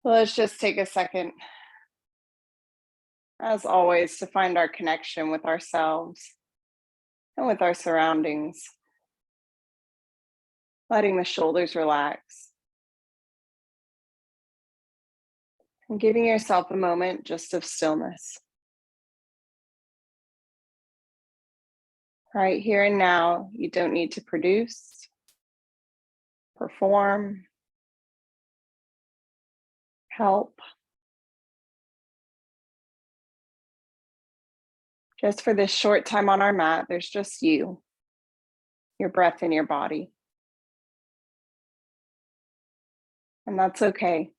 Let's just take a second, as always, to find our connection with ourselves and with our surroundings, letting the shoulders relax and giving yourself a moment just of stillness. Right here and now, you don't need to produce, perform, help. Just for this short time on our mat, there's just you, your breath in your body. And that's okay.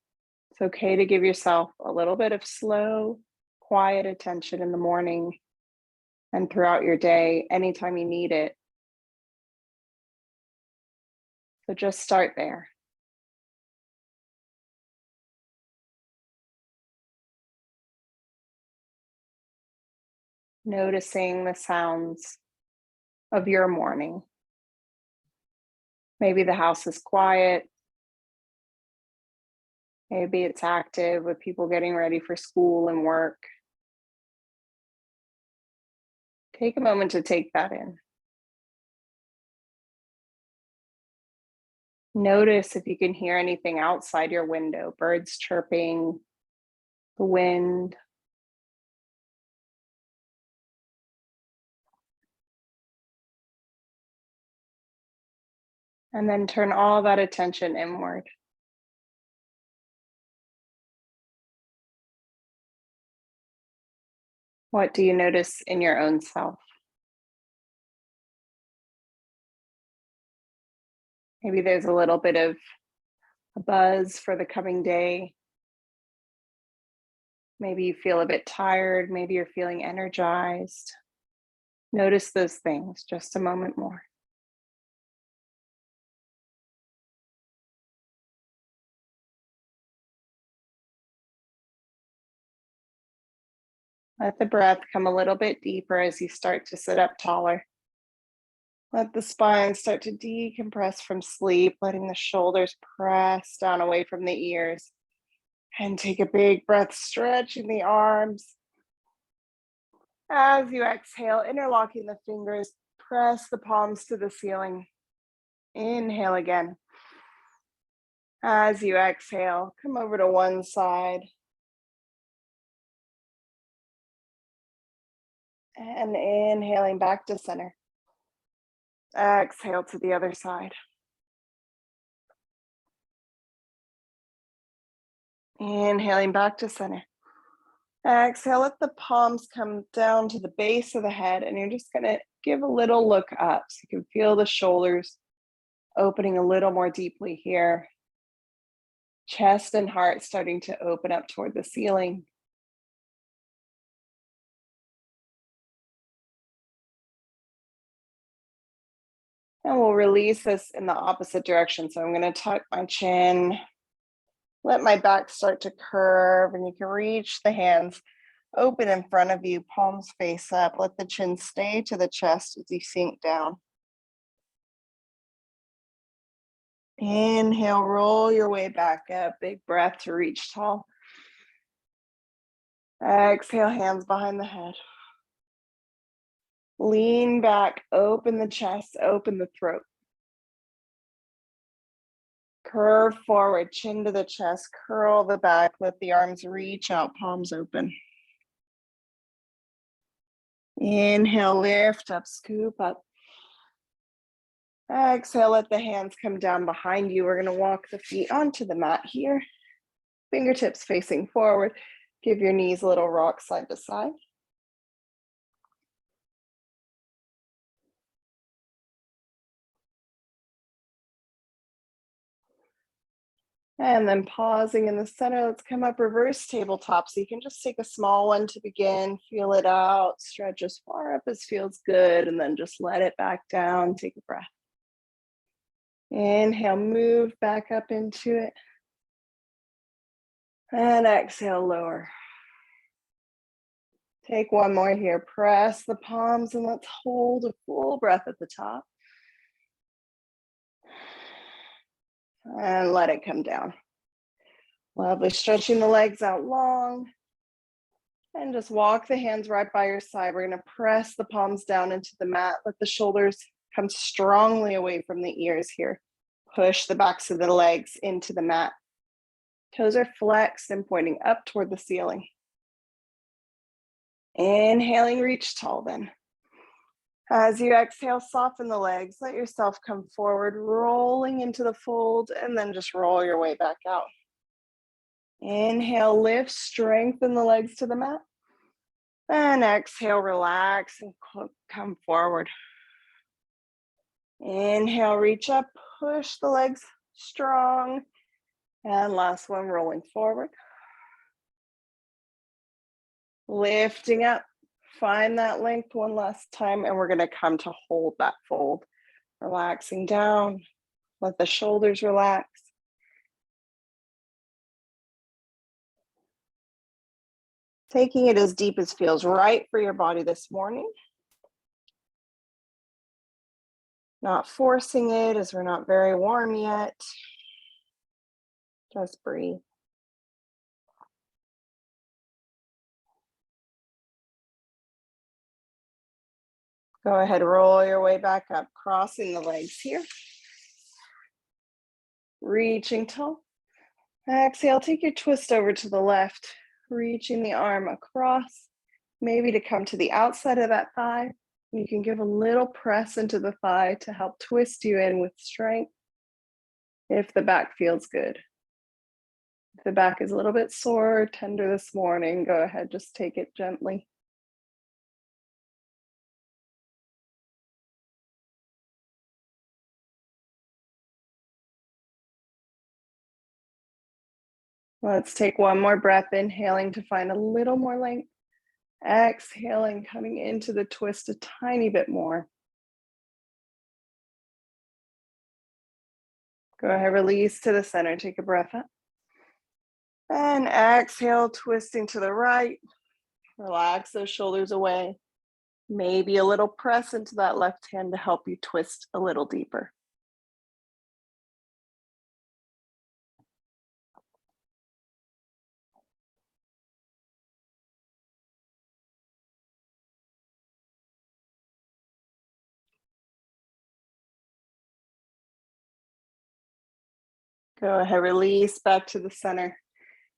It's okay to give yourself a little bit of slow, quiet attention in the morning and throughout your day, anytime you need it. So just start there. Noticing the sounds of your morning. Maybe the house is quiet. Maybe it's active with people getting ready for school and work. Take a moment to take that in. Notice if you can hear anything outside your window, birds chirping, the wind. And then turn all that attention inward. What do you notice in your own self? Maybe there's a little bit of a buzz for the coming day. Maybe you feel a bit tired. Maybe you're feeling energized. Notice those things just a moment more. Let the breath come a little bit deeper as you start to sit up taller. Let the spine start to decompress from sleep, letting the shoulders press down away from the ears. And take a big breath, stretching the arms. As you exhale, interlocking the fingers, press the palms to the ceiling. Inhale again. As you exhale, come over to one side. And inhaling back to center. Exhale to the other side. Inhaling back to center. Exhale, let the palms come down to the base of the head, and you're just gonna give a little look up so you can feel the shoulders opening a little more deeply here. Chest and heart starting to open up toward the ceiling. And we'll release this in the opposite direction. So I'm gonna tuck my chin, let my back start to curve, and you can reach the hands open in front of you, palms face up. Let the chin stay to the chest as you sink down. Inhale, roll your way back up. Big breath to reach tall. Exhale, hands behind the head. Lean back, open the chest, open the throat. Curve forward, chin to the chest, curl the back, let the arms reach out, palms open. Inhale, lift up, scoop up. Exhale, let the hands come down behind you. We're gonna walk the feet onto the mat here. Fingertips facing forward. Give your knees a little rock side to side. And then pausing in the center, let's come up reverse tabletop. So you can just take a small one to begin, feel it out, stretch as far up as feels good, and then just let it back down, take a breath. Inhale, move back up into it. And exhale, lower. Take one more here, press the palms and let's hold a full breath at the top. And let it come down. Lovely, stretching the legs out long. And just walk the hands right by your side. We're gonna press the palms down into the mat. Let the shoulders come strongly away from the ears here. Push the backs of the legs into the mat. Toes are flexed and pointing up toward the ceiling. Inhaling, reach tall then. As you exhale, soften the legs. Let yourself come forward, rolling into the fold, and then just roll your way back out. Inhale, lift, strengthen the legs to the mat. And exhale, relax and come forward. Inhale, reach up, push the legs strong. And last one, rolling forward. Lifting up, find that length one last time, and we're gonna come to hold that fold. Relaxing down, let the shoulders relax. Taking it as deep as feels right for your body this morning. Not forcing it as we're not very warm yet. Just breathe. Go ahead, roll your way back up, crossing the legs here. Reaching tall. Exhale, take your twist over to the left, reaching the arm across, maybe to come to the outside of that thigh. You can give a little press into the thigh to help twist you in with strength if the back feels good. If the back is a little bit sore or tender this morning, go ahead, just take it gently. Let's take one more breath, inhaling to find a little more length. Exhaling, coming into the twist a tiny bit more. Go ahead, release to the center, take a breath up. And exhale, twisting to the right. Relax those shoulders away. Maybe a little press into that left hand to help you twist a little deeper. Go ahead, release back to the center.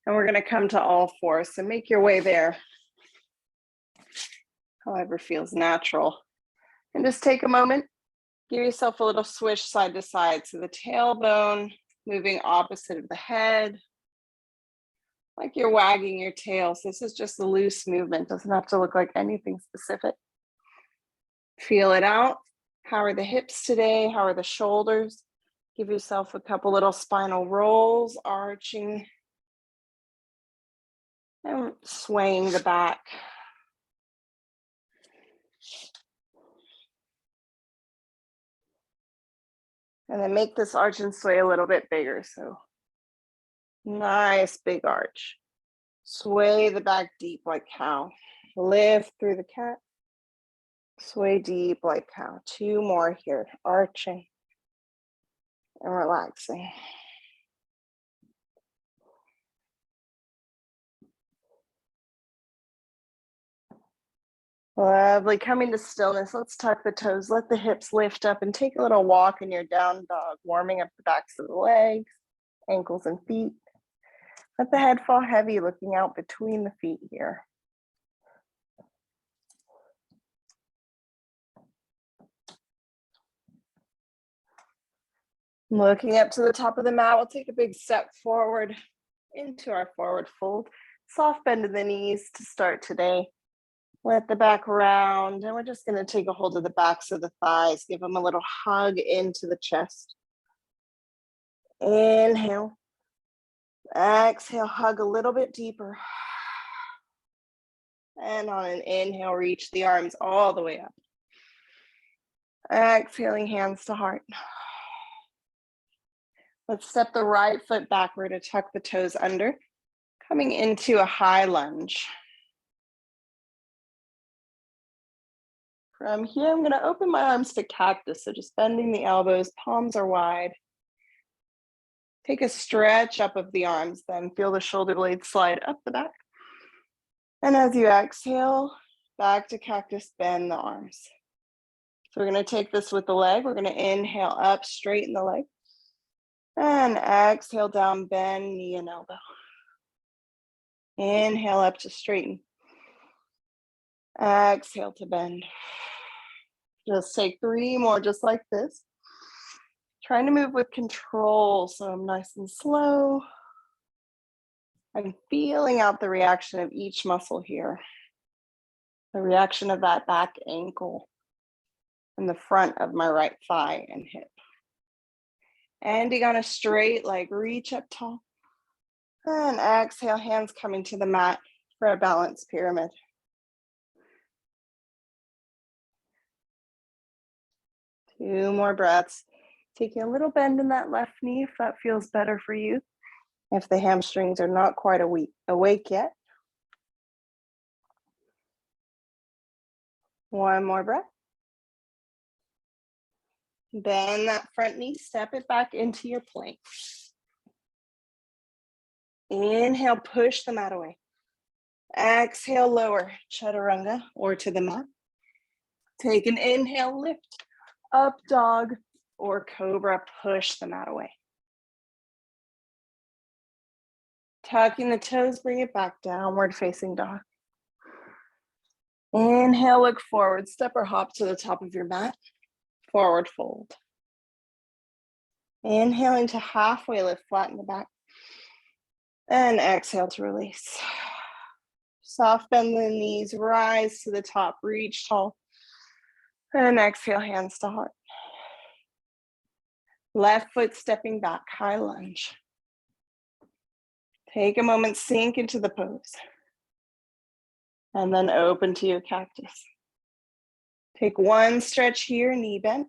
And we're gonna come to all fours, so make your way there. However feels natural. And just take a moment, give yourself a little swish side to side. So the tailbone moving opposite of the head, like you're wagging your tail. So this is just a loose movement, doesn't have to look like anything specific. Feel it out. How are the hips today? How are the shoulders? Give yourself a couple little spinal rolls, arching and swaying the back. And then make this arch and sway a little bit bigger. So nice big arch. Sway the back deep like cow. Lift through the cat. Sway deep like cow. Two more here, arching and relaxing. Lovely, coming to stillness. Let's tuck the toes, let the hips lift up and take a little walk in your down dog, warming up the backs of the legs, ankles and feet. Let the head fall heavy, looking out between the feet here. Looking up to the top of the mat, we'll take a big step forward into our forward fold. Soft bend in the knees to start today. Let the back round, and we're just gonna take a hold of the backs of the thighs, give them a little hug into the chest. Inhale. Exhale, hug a little bit deeper. And on an inhale, reach the arms all the way up. Exhaling, hands to heart. Let's step the right foot backward to tuck the toes under, coming into a high lunge. From here, I'm gonna open my arms to cactus, so just bending the elbows, palms are wide. Take a stretch up of the arms, then feel the shoulder blades slide up the back. And as you exhale, back to cactus, bend the arms. So we're going to take this with the leg. We're going to inhale up, straighten the leg. And exhale down, bend knee and elbow. Inhale up to straighten. Exhale to bend. Just take 3 more just like this. Trying to move with control, so I'm nice and slow. I'm feeling out the reaction of each muscle here. The reaction of that back ankle and the front of my right thigh and hip. Ending on a straight leg, reach up tall. And exhale, hands coming to the mat for a balanced pyramid. Two more breaths. Taking a little bend in that left knee if that feels better for you. If the hamstrings are not quite awake yet. One more breath. Bend that front knee, step it back into your plank. Inhale, push the mat away. Exhale, lower, chaturanga or to the mat. Take an inhale, lift, up dog or cobra, push the mat away. Tucking the toes, bring it back, downward facing dog. Inhale, look forward, step or hop to the top of your mat, forward fold. Inhaling to halfway lift, flatten the back. And exhale to release. Soft bend the knees, rise to the top, reach tall. And exhale, hands to heart. Left foot stepping back, high lunge. Take a moment, sink into the pose. And then open to your cactus. Take one stretch here, knee bend.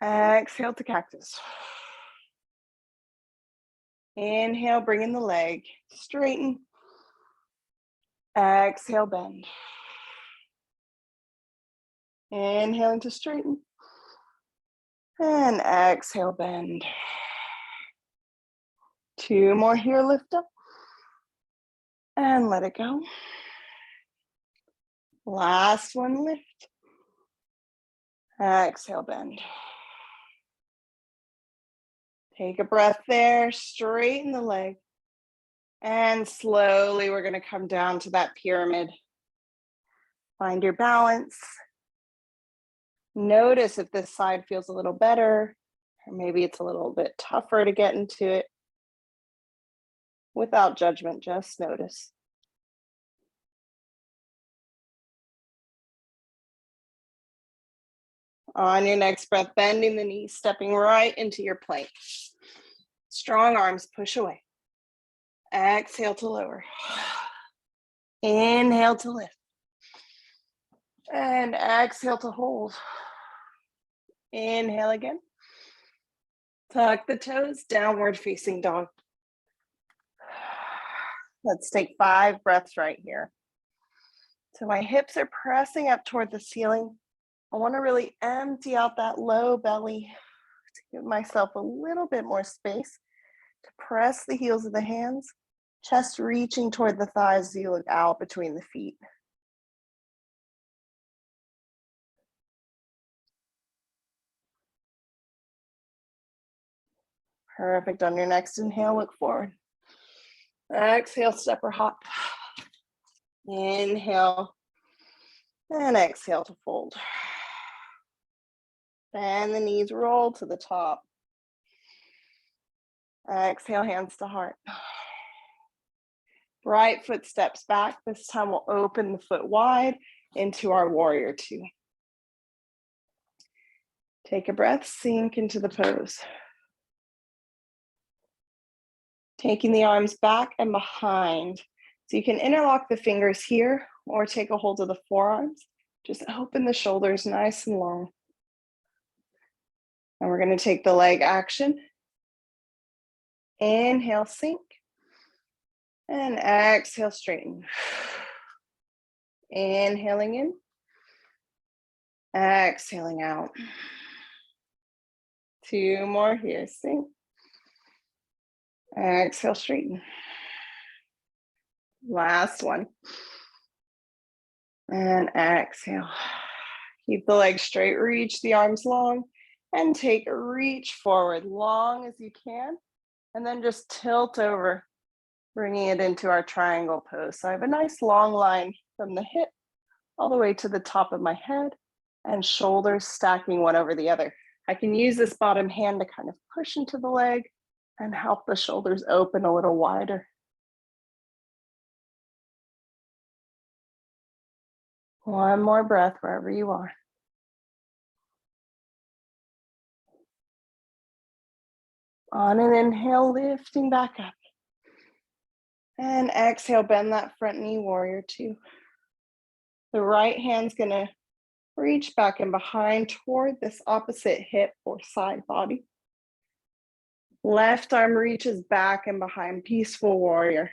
Exhale to cactus. Inhale, bring in the leg, straighten. Exhale, bend. Inhaling to straighten. And exhale, bend. 2 more here, lift up. And let it go. Last one, lift. Exhale, bend. Take a breath there, straighten the leg. And slowly we're going to come down to that pyramid. Find your balance. Notice if this side feels a little better, or maybe it's a little bit tougher to get into it. Without judgment, just notice. On your next breath, bending the knees, stepping right into your plank. Strong arms, push away. Exhale to lower. Inhale to lift. And exhale to hold. Inhale again. Tuck the toes, downward facing dog. Let's take 5 breaths right here. So my hips are pressing up toward the ceiling. I want to really empty out that low belly to give myself a little bit more space to press the heels of the hands, chest reaching toward the thighs as you look out between the feet. Perfect. On your next inhale, look forward. Exhale, step or hop. Inhale. And exhale to fold. Bend the knees, roll to the top. Exhale, hands to heart. Right foot steps back. This time we'll open the foot wide into our warrior 2. Take a breath, sink into the pose. Taking the arms back and behind. So you can interlock the fingers here or take a hold of the forearms. Just open the shoulders nice and long. And we're going to take the leg action. Inhale, sink. And exhale, straighten. Inhaling in. Exhaling out. 2 more here, sink. Exhale, straighten. Last one. And exhale. Keep the legs straight, reach the arms long, and take a reach forward, long as you can. And then just tilt over, bringing it into our triangle pose. So I have a nice long line from the hip all the way to the top of my head, and shoulders stacking one over the other. I can use this bottom hand to kind of push into the leg and help the shoulders open a little wider. One more breath wherever you are. On an inhale, lifting back up. And exhale, bend that front knee, warrior two. The right hand's gonna reach back and behind toward this opposite hip or side body. Left arm reaches back and behind, peaceful warrior.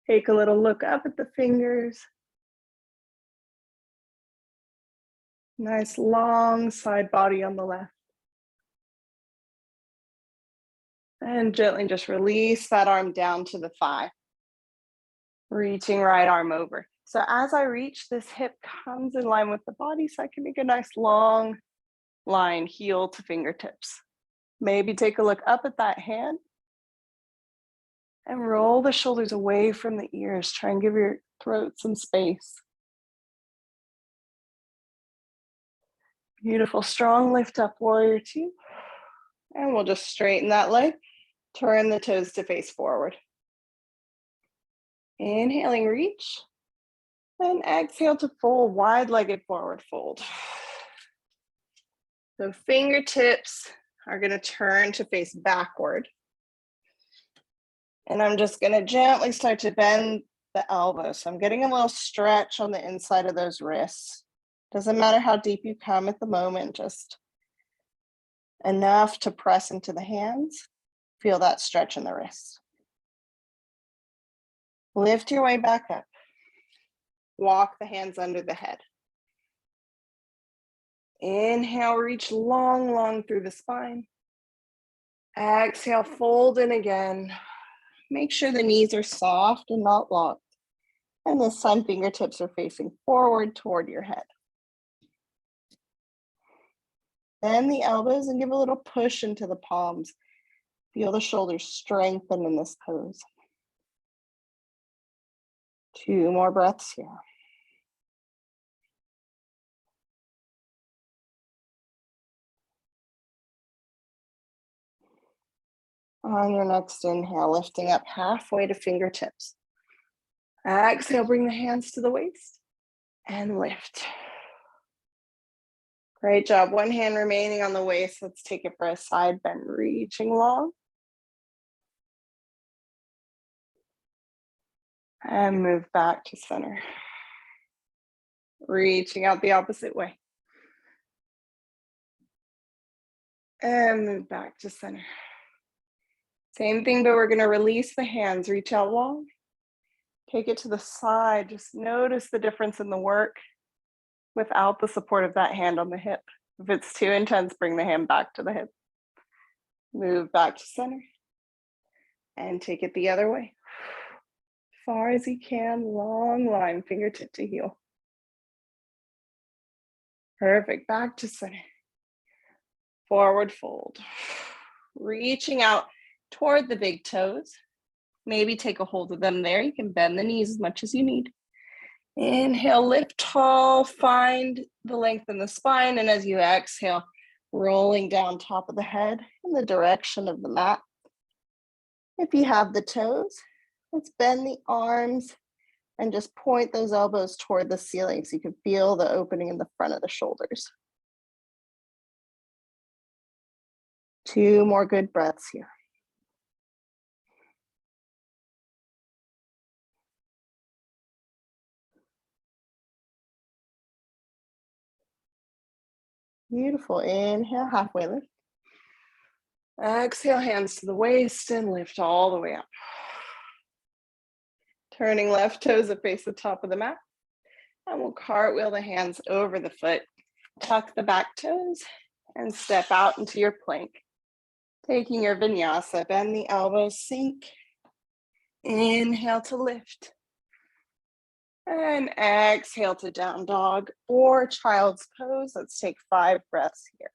Take a little look up at the fingers. Nice long side body on the left. And gently just release that arm down to the thigh. Reaching right arm over. So as I reach, this hip comes in line with the body, so I can make a nice long line, heel to fingertips. Maybe take a look up at that hand and roll the shoulders away from the ears. Try and give your throat some space. Beautiful, strong lift up, warrior two. And we'll just straighten that leg, turn the toes to face forward. Inhaling, reach. And exhale to fold, wide-legged forward fold. So fingertips are gonna turn to face backward. And I'm just gonna gently start to bend the elbows. So I'm getting a little stretch on the inside of those wrists. Doesn't matter how deep you come at the moment, just enough to press into the hands. Feel that stretch in the wrists. Lift your way back up. Walk the hands under the head. Inhale, reach long, long through the spine. Exhale, fold in again. Make sure the knees are soft and not locked. And this time, fingertips are facing forward toward your head. Bend the elbows and give a little push into the palms. Feel the shoulders strengthen in this pose. 2 more breaths here. On your next inhale, lifting up halfway to fingertips. Exhale, bring the hands to the waist and lift. Great job. One hand remaining on the waist. Let's take it for a side bend, reaching long. And move back to center. Reaching out the opposite way. And move back to center. Same thing, but we're gonna release the hands, reach out long. Take it to the side. Just notice the difference in the work without the support of that hand on the hip. If it's too intense, bring the hand back to the hip. Move back to center. And take it the other way. Far as you can, long line, fingertip to heel. Perfect, back to center. Forward fold. Reaching out toward the big toes. Maybe take a hold of them there. You can bend the knees as much as you need. Inhale, lift tall, find the length in the spine, and as you exhale, rolling down top of the head in the direction of the mat. If you have the toes, let's bend the arms and just point those elbows toward the ceiling so you can feel the opening in the front of the shoulders. 2 more good breaths here. Beautiful. Inhale, halfway lift. Exhale, hands to the waist and lift all the way up. Turning left toes to face the top of the mat. And we'll cartwheel the hands over the foot. Tuck the back toes and step out into your plank. Taking your vinyasa, bend the elbows, sink. Inhale to lift. And exhale to down dog or child's pose. Let's take 5 breaths here.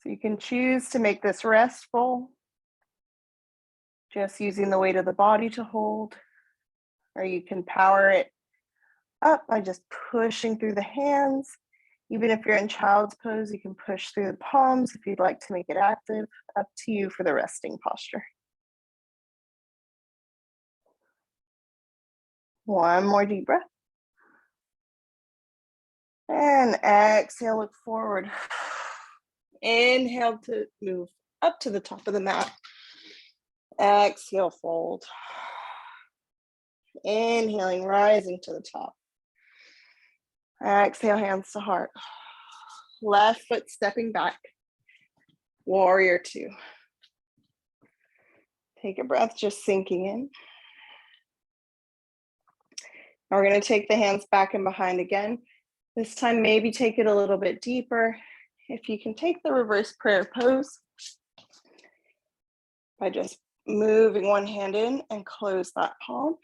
So you can choose to make this restful, just using the weight of the body to hold, or you can power it up by just pushing through the hands. Even if you're in child's pose, you can push through the palms if you'd like to make it active. Up to you for the resting posture. One more deep breath. And exhale, look forward. Inhale to move up to the top of the mat. Exhale, fold. Inhaling, rising to the top. Exhale, hands to heart. Left foot stepping back. Warrior 2. Take a breath, just sinking in. Now we're going to take the hands back and behind again. This time, maybe take it a little bit deeper. If you can take the reverse prayer pose by just moving one hand in and close that palm.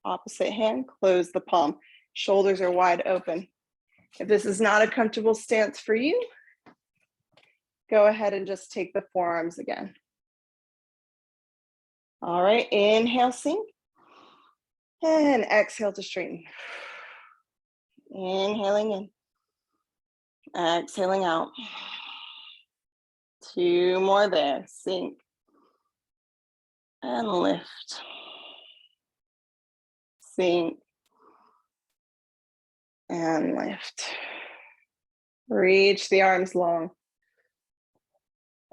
Opposite hand, close the palm. Shoulders are wide open. If this is not a comfortable stance for you, go ahead and just take the forearms again. All right, inhale, sink. And exhale to straighten. Inhaling in. Exhaling out. 2 more there. Sink. And lift. Sink. And lift. Reach the arms long.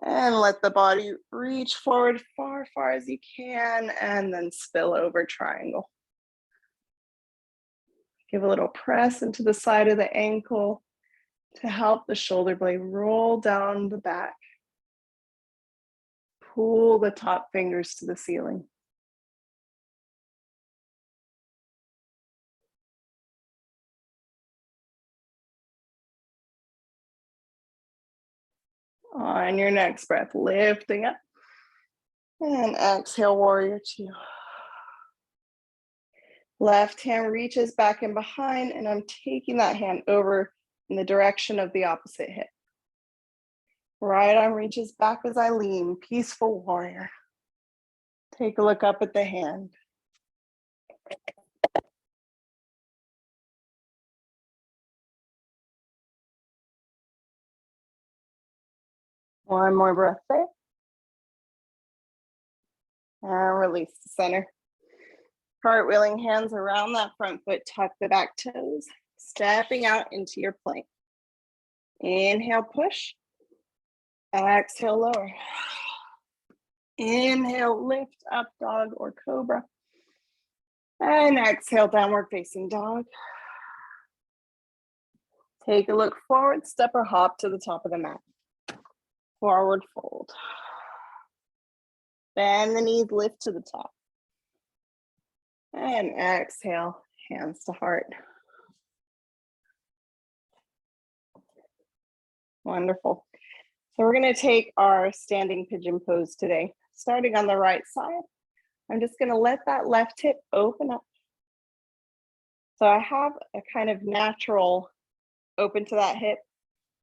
And let the body reach forward far as you can, and then spill over triangle. Give a little press into the side of the ankle to help the shoulder blade roll down the back. Pull the top fingers to the ceiling. On your next breath, lifting up. And exhale, warrior 2. Left hand reaches back and behind, and I'm taking that hand over in the direction of the opposite hip. Right arm reaches back as I lean, peaceful warrior. Take a look up at the hand. One more breath there. And release the center. Cartwheeling hands around that front foot, tuck the back toes, stepping out into your plank. Inhale, push. Exhale, lower. Inhale, lift up dog or cobra. And exhale, downward facing dog. Take a look forward, step or hop to the top of the mat. Forward fold. Bend the knees, lift to the top. And exhale, hands to heart. Wonderful. So we're going to take our standing pigeon pose today. Starting on the right side, I'm just going to let that left hip open up. So I have a kind of natural open to that hip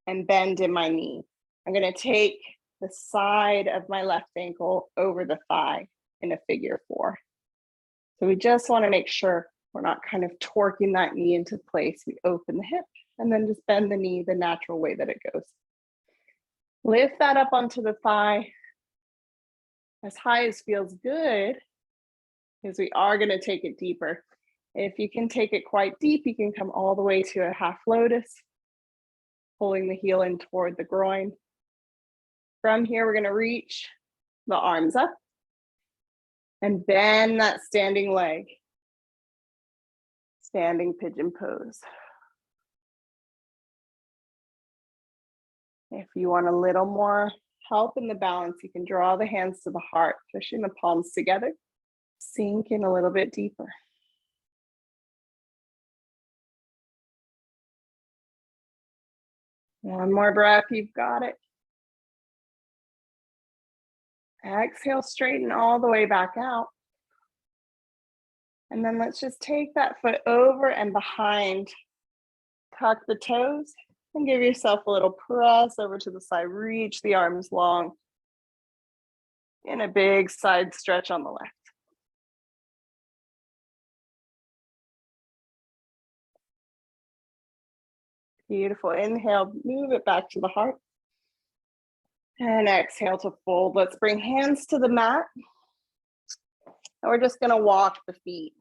and bend in my knee. I'm going to take the side of my left ankle over the thigh in a figure 4. So we just want to make sure we're not kind of torquing that knee into place. We open the hip and then just bend the knee the natural way that it goes. Lift that up onto the thigh as high as feels good, because we are going to take it deeper. If you can take it quite deep, you can come all the way to a half lotus, pulling the heel in toward the groin. From here, we're going to reach the arms up and bend that standing leg. Standing pigeon pose. If you want a little more help in the balance, you can draw the hands to the heart, pushing the palms together. Sink in a little bit deeper. One more breath, you've got it. Exhale, straighten all the way back out. And then let's just take that foot over and behind. Tuck the toes and give yourself a little press over to the side. Reach the arms long in a big side stretch on the left. Beautiful. Inhale, move it back to the heart. And exhale to fold. Let's bring hands to the mat. And we're just going to walk the feet.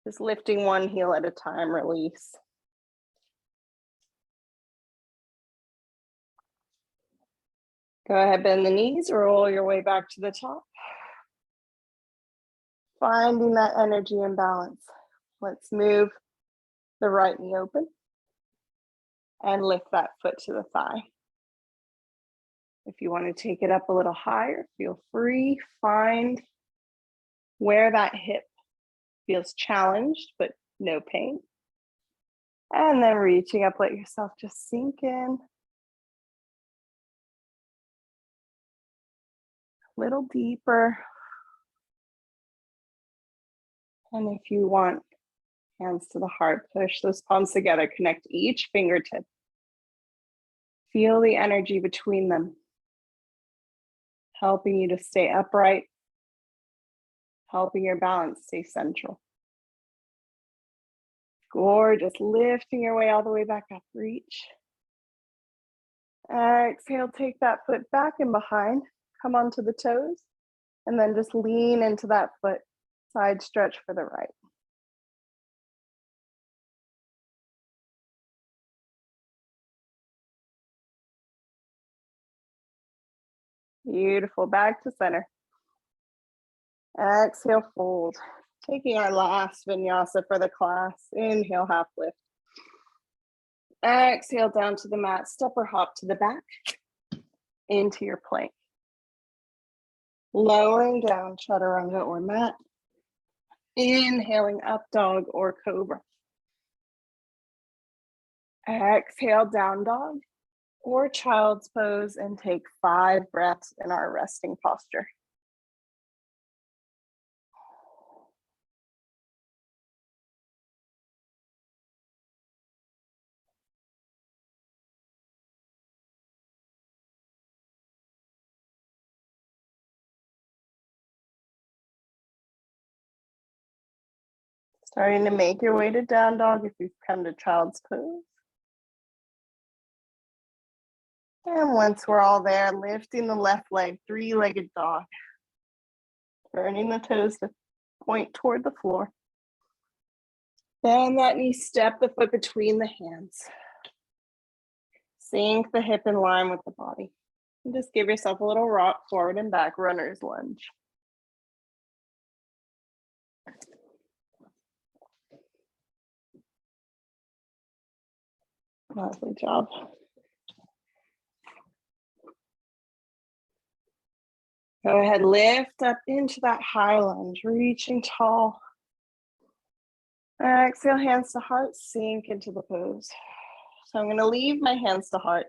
Just lifting one heel at a time, release. Go ahead, bend the knees, roll your way back to the top. Finding that energy and balance. Let's move the right knee open and lift that foot to the thigh. If you want to take it up a little higher, feel free. Find where that hip feels challenged, but no pain. And then reaching up, let yourself just sink in. A little deeper. And if you want, hands to the heart, push those palms together, connect each fingertip. Feel the energy between them, helping you to stay upright, helping your balance stay central. Gorgeous, lifting your way all the way back up, reach. Exhale, take that foot back and behind, come onto the toes, and then just lean into that foot, side stretch for the right. Beautiful, back to center. Exhale, fold. Taking our last vinyasa for the class. Inhale, half lift. Exhale, down to the mat, step or hop to the back, into your plank. Lowering down, chaturanga or mat. Inhaling, up dog or cobra. Exhale, down dog or child's pose, and take 5 breaths in our resting posture. Starting to make your way to down dog if you've come to child's pose. And once we're all there, lifting the left leg, 3-legged dog. Turning the toes to point toward the floor. Bend that knee, step the foot between the hands. Sink the hip in line with the body. And just give yourself a little rock forward and back, runner's lunge. Lovely job. Go ahead, lift up into that high lunge, reaching tall. Exhale, hands to heart, sink into the pose. So I'm going to leave my hands to heart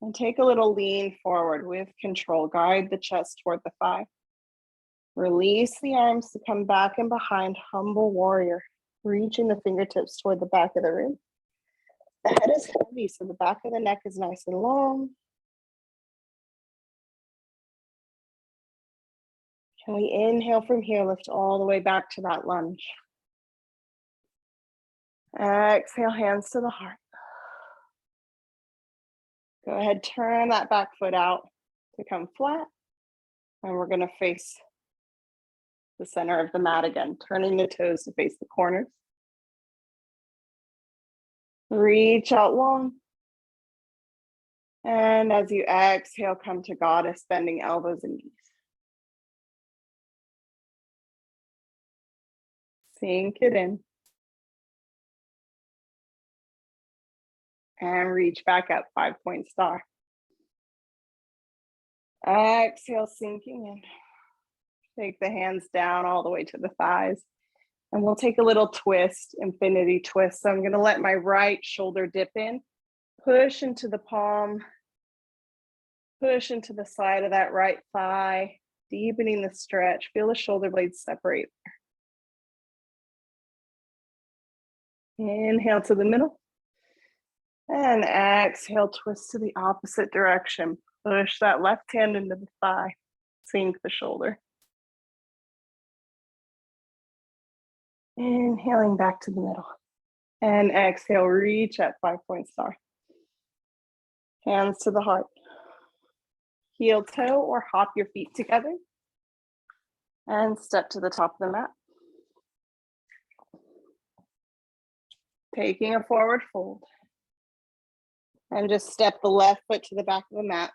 and take a little lean forward with control. Guide the chest toward the thigh. Release the arms to come back and behind, humble warrior, reaching the fingertips toward the back of the rib. The head is heavy, so the back of the neck is nice and long. Can we inhale from here, lift all the way back to that lunge. Exhale, hands to the heart. Go ahead, turn that back foot out to come flat. And we're going to face the center of the mat again, turning the toes to face the corners. Reach out long. And as you exhale, come to goddess, bending elbows and knees. Sink it in. And reach back up, 5-point star. Exhale, sinking in. Take the hands down all the way to the thighs. And we'll take a little twist, infinity twist. So I'm going to let my right shoulder dip in Push into the palm. Push into the side of that right thigh, deepening the stretch. Feel the shoulder blades separate. Inhale to the middle. And exhale, twist to the opposite direction. Push that left hand into the thigh. Sink the shoulder. Inhaling back to the middle. And exhale, reach at 5-point star. Hands to the heart. Heel toe or hop your feet together. And step to the top of the mat. Taking a forward fold. And just step the left foot to the back of the mat,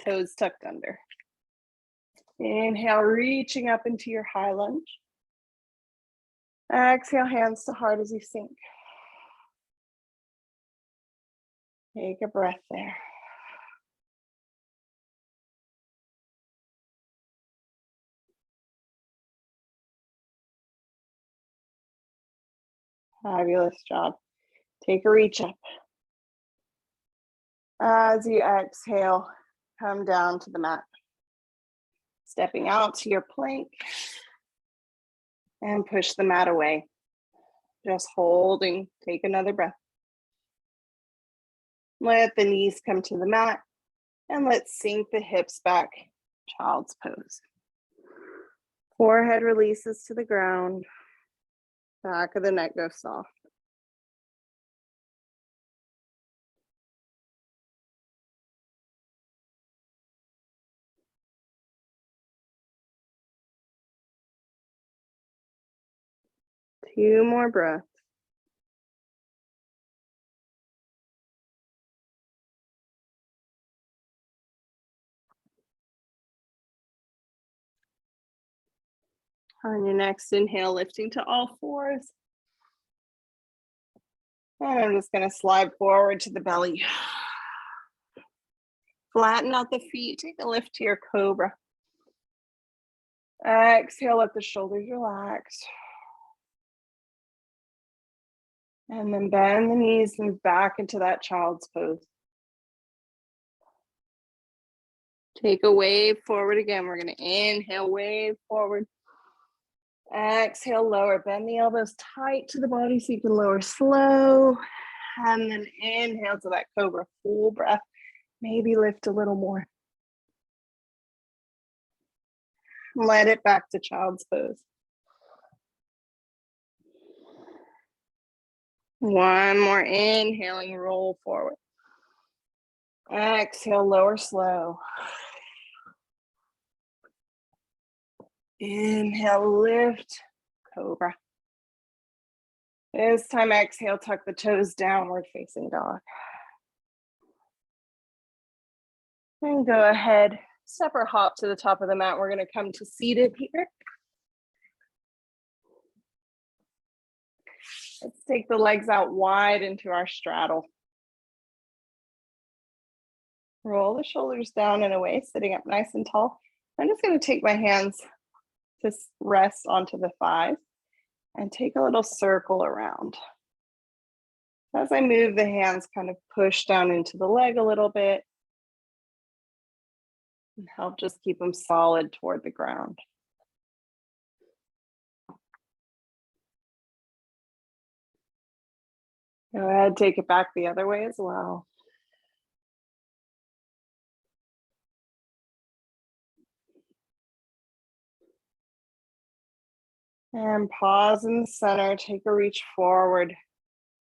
toes tucked under. Inhale, reaching up into your high lunge. Exhale, hands to heart as you sink. Take a breath there. Fabulous job. Take a reach up. As you exhale, come down to the mat. Stepping out to your plank and push the mat away. Just holding, take another breath. Let the knees come to the mat and let's sink the hips back, child's pose. Forehead releases to the ground. Back of the neck goes soft. Two more breaths. On your next inhale, lifting to all fours. And I'm just going to slide forward to the belly. Flatten out the feet. Take a lift to your cobra. Exhale, let the shoulders relax. And then bend the knees, move back into that child's pose. Take a wave forward again. We're going to inhale, wave forward. Exhale, lower. Bend the elbows tight to the body so you can lower slow. And then inhale to that cobra. Full breath. Maybe lift a little more. Let it back to child's pose. One more. Inhaling, roll forward. Exhale, lower slow. Inhale, lift, cobra. This time, exhale, tuck the toes, downward facing dog. And go ahead, step or hop to the top of the mat. We're going to come to seated here. Let's take the legs out wide into our straddle. Roll the shoulders down and away, sitting up nice and tall. I'm just going to take my hands to rest onto the thighs and take a little circle around. As I move the hands, kind of push down into the leg a little bit and help just keep them solid toward the ground. Go ahead, take it back the other way as well. And pause in the center, take a reach forward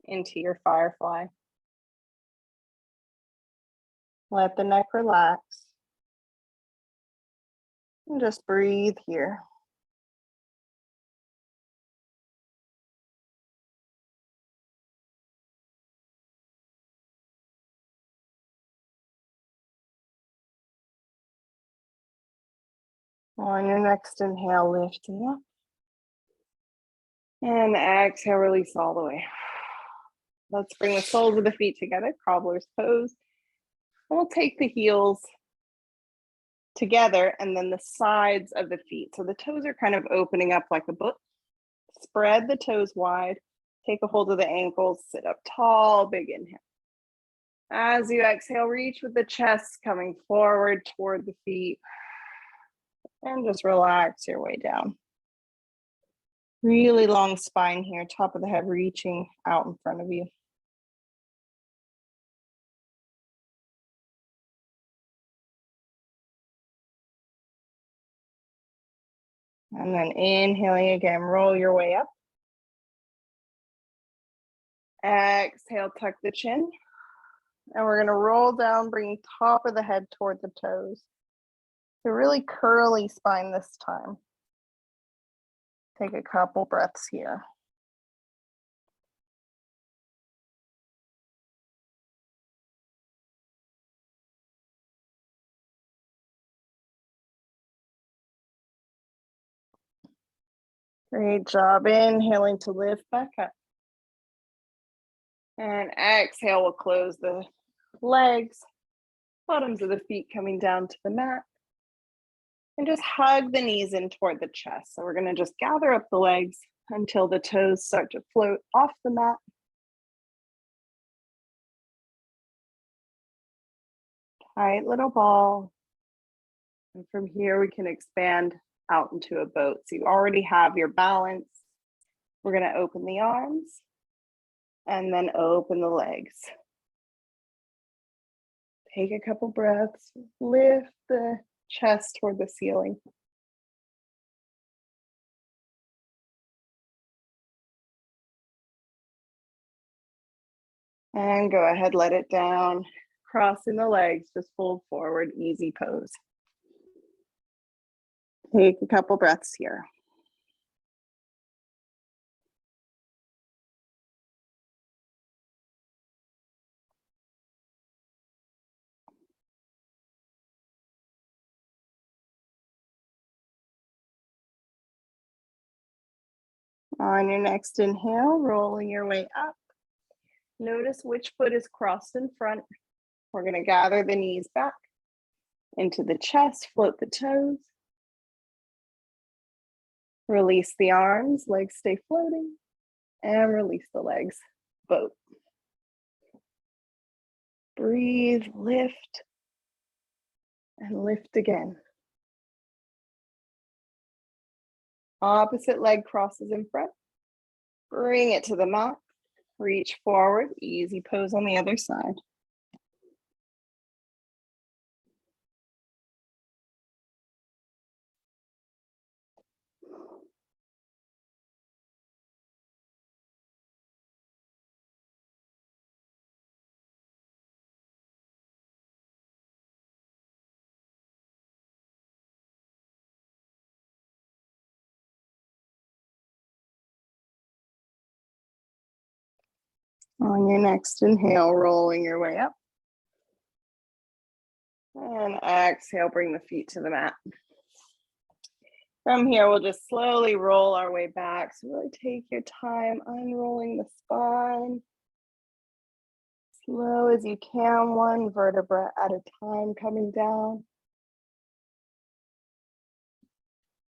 into your firefly. Let the neck relax. And just breathe here. On your next inhale, lifting up. And exhale, release all the way. Let's bring the soles of the feet together, cobbler's pose. And we'll take the heels together and then the sides of the feet. So the toes are kind of opening up like a book. Spread the toes wide, take a hold of the ankles, sit up tall, big inhale. As you exhale, reach with the chest coming forward toward the feet and just relax your way down. Really long spine here, top of the head reaching out in front of you. And then inhaling again, roll your way up. Exhale, tuck the chin. And we're gonna roll down, bring top of the head toward the toes. So really curly spine this time. Take a couple breaths here. Great job. Inhaling to lift back up. And exhale, we'll close the legs, bottoms of the feet coming down to the mat. And just hug the knees in toward the chest. So we're going to just gather up the legs until the toes start to float off the mat. Tight little ball. And from here, we can expand out into a boat. So you already have your balance. We're going to open the arms and then open the legs. Take a couple breaths, lift the chest toward the ceiling. And go ahead, let it down. Crossing the legs, just fold forward, easy pose. Take a couple breaths here. On your next inhale, rolling your way up. Notice which foot is crossed in front. We're going to gather the knees back into the chest, float the toes. Release the arms, legs stay floating, and release the legs, boat. Breathe, lift, and lift again. Opposite leg crosses in front. Bring it to the mat. Reach forward, easy pose on the other side. On your next inhale, rolling your way up. And exhale, bring the feet to the mat. From here, we'll just slowly roll our way back. So really take your time unrolling the spine. Slow as you can, one vertebra at a time coming down.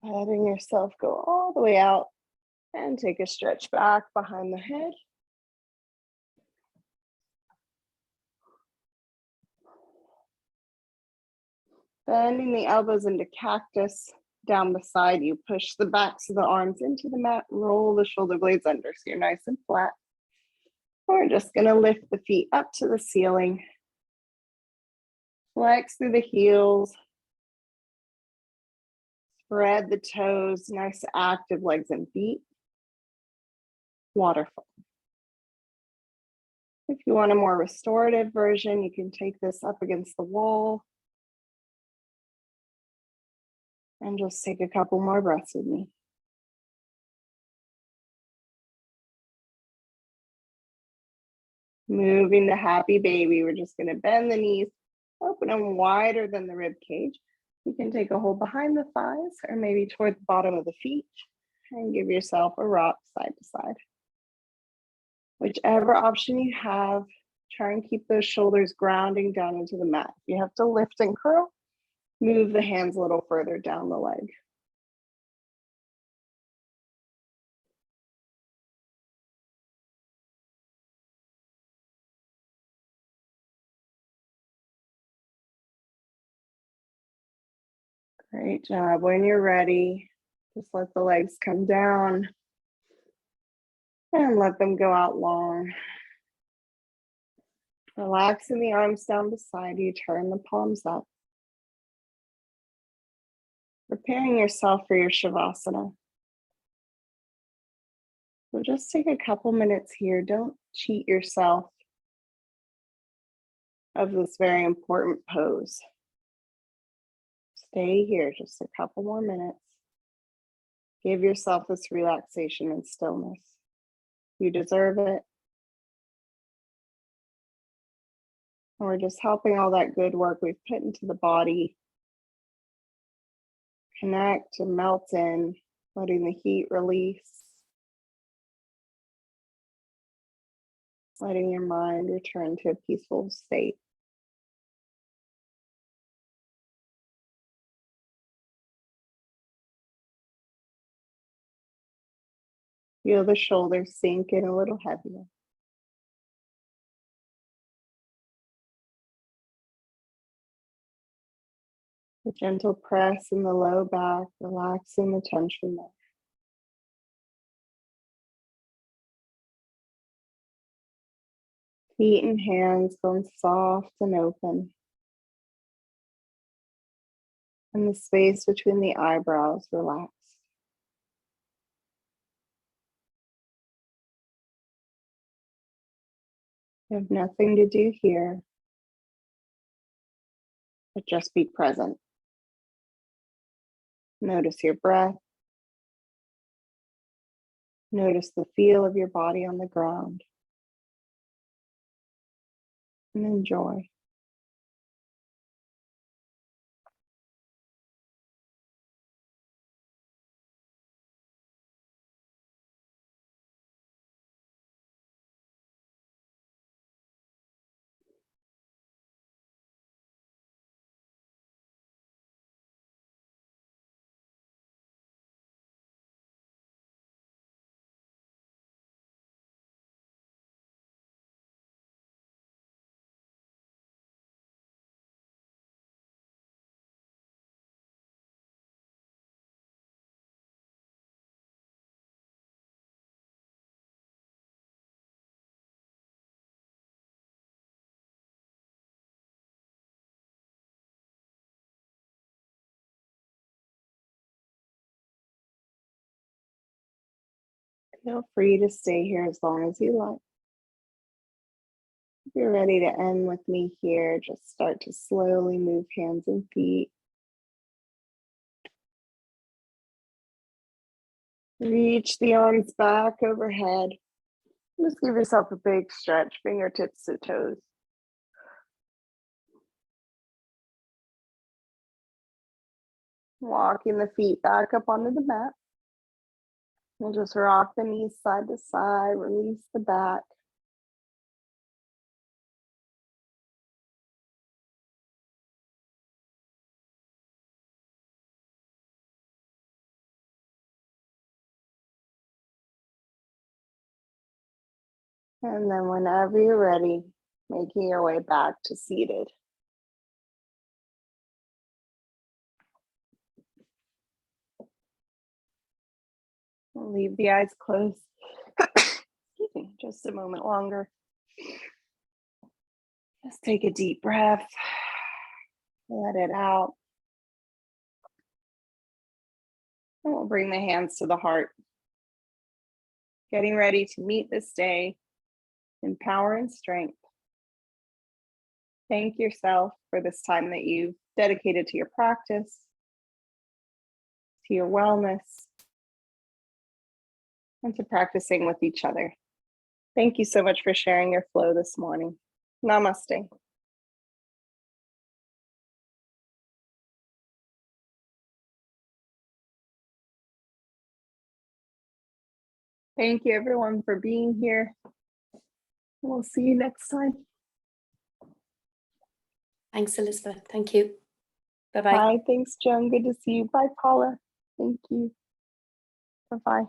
Letting yourself go all the way out and take a stretch back behind the head. Bending the elbows into cactus. Down the side, you push the backs of the arms into the mat, roll the shoulder blades under so you're nice and flat. We're just gonna lift the feet up to the ceiling. Flex through the heels. Spread the toes, nice active legs and feet. Waterfall. If you want a more restorative version, you can take this up against the wall. And just take a couple more breaths with me. Moving to happy baby. We're just gonna bend the knees, open them wider than the rib cage. You can take a hold behind the thighs or maybe toward the bottom of the feet and give yourself a rock side to side. Whichever option you have, try and keep those shoulders grounding down into the mat. If you have to lift and curl, move the hands a little further down the leg. Great job. When you're ready, just let the legs come down and let them go out long. Relaxing the arms down beside you, turn the palms up. Preparing yourself for your Shavasana. So just take a couple minutes here. Don't cheat yourself of this very important pose. Stay here just a couple more minutes. Give yourself this relaxation and stillness. You deserve it. And we're just helping all that good work we've put into the body connect and melt in, letting the heat release, letting your mind return to a peaceful state. Feel the shoulders sink in a little heavier. A gentle press in the low back, relaxing the tension there. Feet and hands going soft and open. And the space between the eyebrows relaxed. You have nothing to do here, but just be present. Notice your breath. Notice the feel of your body on the ground. And enjoy. Feel free to stay here as long as you like. If you're ready to end with me here, just start to slowly move hands and feet. Reach the arms back overhead. Just give yourself a big stretch, fingertips to toes. Walking the feet back up onto the mat. We'll just rock the knees side to side, release the back. And then whenever you're ready, making your way back to seated. We'll leave the eyes closed. Excuse me, just a moment longer. Just take a deep breath. Let it out. And we'll bring the hands to the heart. Getting ready to meet this day in power and strength. Thank yourself for this time that you've dedicated to your practice, to your wellness, and to practicing with each other. Thank you so much for sharing your flow this morning. Namaste. Thank you everyone for being here. We'll see you next time. Thanks, Elizabeth. Thank you. Bye-bye. Bye. Thanks, Joan. Good to see you. Bye, Paula. Thank you. Bye-bye.